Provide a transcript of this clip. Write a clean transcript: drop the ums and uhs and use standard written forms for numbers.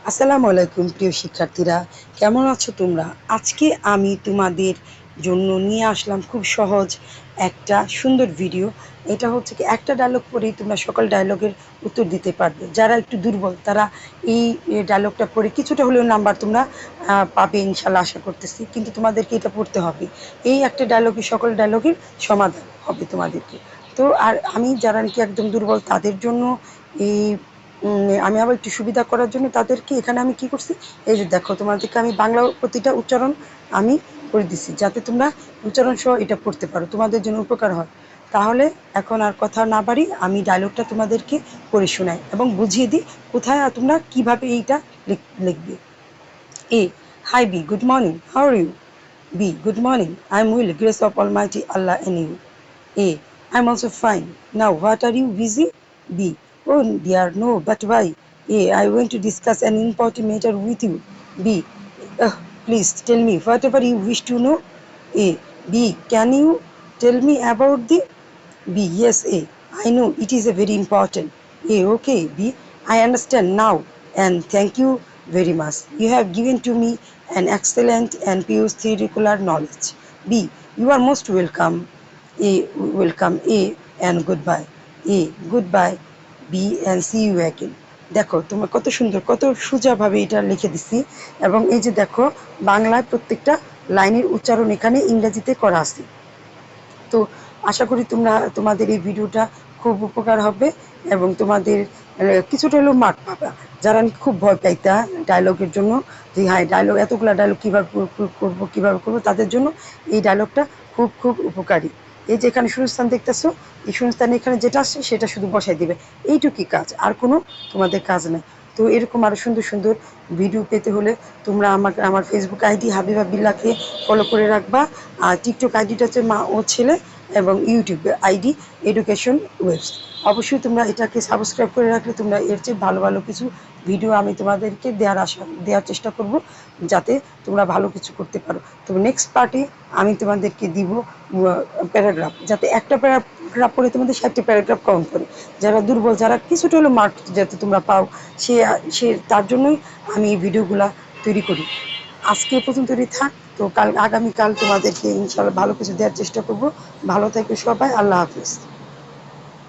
আসসালামু আলাইকুম প্রিয় শিক্ষার্থীরা, কেমন আছো তোমরা? আজকে আমি তোমাদের জন্য নিয়ে আসলাম খুব সহজ একটা সুন্দর ভিডিও। এটা হচ্ছে কি, একটা ডায়লগ পড়েই তোমরা সকল ডায়লগের উত্তর দিতে পারবে। যারা একটু দুর্বল তারা এই ডায়লগটা পড়ে কিছুটা হলেও নাম্বার তোমরা পাবে ইনশাল্লাহ, আশা করতেছি। কিন্তু তোমাদেরকে এটা পড়তে হবে। এই একটা ডায়লগে সকল ডায়লগের সমাধান হবে তোমাদেরকে। তো আর আমি যারা নাকি একদম দুর্বল তাদের জন্য এই আমি আবার একটু সুবিধা করার জন্য তাদেরকে এখানে আমি কি করছি, এই যে দেখো, তোমাদেরকে আমি বাংলা প্রতিটা উচ্চারণ আমি করে দিছি, যাতে তোমরা উচ্চারণ সহ এটা পড়তে পারো, তোমাদের জন্য উপকার হয়। তাহলে এখন আর কথা না বাড়ি, আমি ডায়লগটা তোমাদেরকে পড়ে শোনাই এবং বুঝিয়ে দিই কোথায় আর তোমরা কীভাবে এইটা লিখবে। A. Hi B. Good morning. How are you? B. Good morning. I'm well. Grace of Almighty Allah and you. A. I'm also fine. Now, what are you busy? B. Oh dear, no, but why? A. I want to discuss an important matter with you. B. Please tell me whatever you wish to know. A. B. Can you tell me about the B. Yes, A. I know it is a very important. A. Okay, B. I understand now and thank you very much. You have given to me an excellent and pure theoretical knowledge. B. You are most welcome. A. Welcome. A. And goodbye. A. Goodbye. B. And see you again. দেখো তোমার কত সুন্দর, কত সোজাভাবে এটা লিখে দিছি। এবং এই যে দেখো, বাংলায় প্রত্যেকটা লাইনের উচ্চারণ এখানে ইংরেজিতে করা আছে। তো আশা করি তোমাদের এই ভিডিওটা খুব উপকার হবে এবং তোমাদের কিছুটা হলেও মার্ক পাবা। যারা খুব ভয় পাইতা ডায়লগের জন্য, যে হ্যাঁ ডায়লগ, এতগুলো ডায়লগ কীভাবে করবো, তাদের জন্য এই ডায়লগটা খুব খুব উপকারী। এই যে এখানে শূন্যস্থান দেখতেছো, এই শূন্যস্থানে এখানে যেটা আসছে সেটা শুধু বসাই দিবে, এইটুকুই কাজ, আর কোনো তোমাদের কাজ নেই। তো এরকম আরও সুন্দর সুন্দর ভিডিও পেতে হলে তোমরা আমার ফেসবুক আইডি হাবিবা বিল্লাহকে ফলো করে রাখবা। আর টিকটক আইডিটা হচ্ছে মা ও ছেলে, এবং ইউটিউব আইডি এডুকেশন ওয়েবস। অবশ্যই তোমরা এটাকে সাবস্ক্রাইব করে রাখলে তোমরা এর চেয়ে ভালো ভালো কিছু ভিডিও আমি তোমাদেরকে দেওয়ার চেষ্টা করব, যাতে তোমরা ভালো কিছু করতে পারো। তো নেক্সট পার্টে আমি তোমাদেরকে দিব প্যারাগ্রাফ, যাতে একটা প্যারাগ্রাফ পড়ে তোমাদের 60টি প্যারাগ্রাফ কাউন্ট করে। যারা দুর্বল, যারা কিছুটা হলো মার্ক যাতে তোমরা পাও, সে তার জন্যই আমি এই ভিডিওগুলা তৈরি করি। আজকে এ পর্যন্তই থাক। তো আগামীকাল তোমাদেরকে ইনশাআল্লাহ ভালো কিছু দেওয়ার চেষ্টা করব। ভালো থেকো সবাই, আল্লাহ হাফিজ।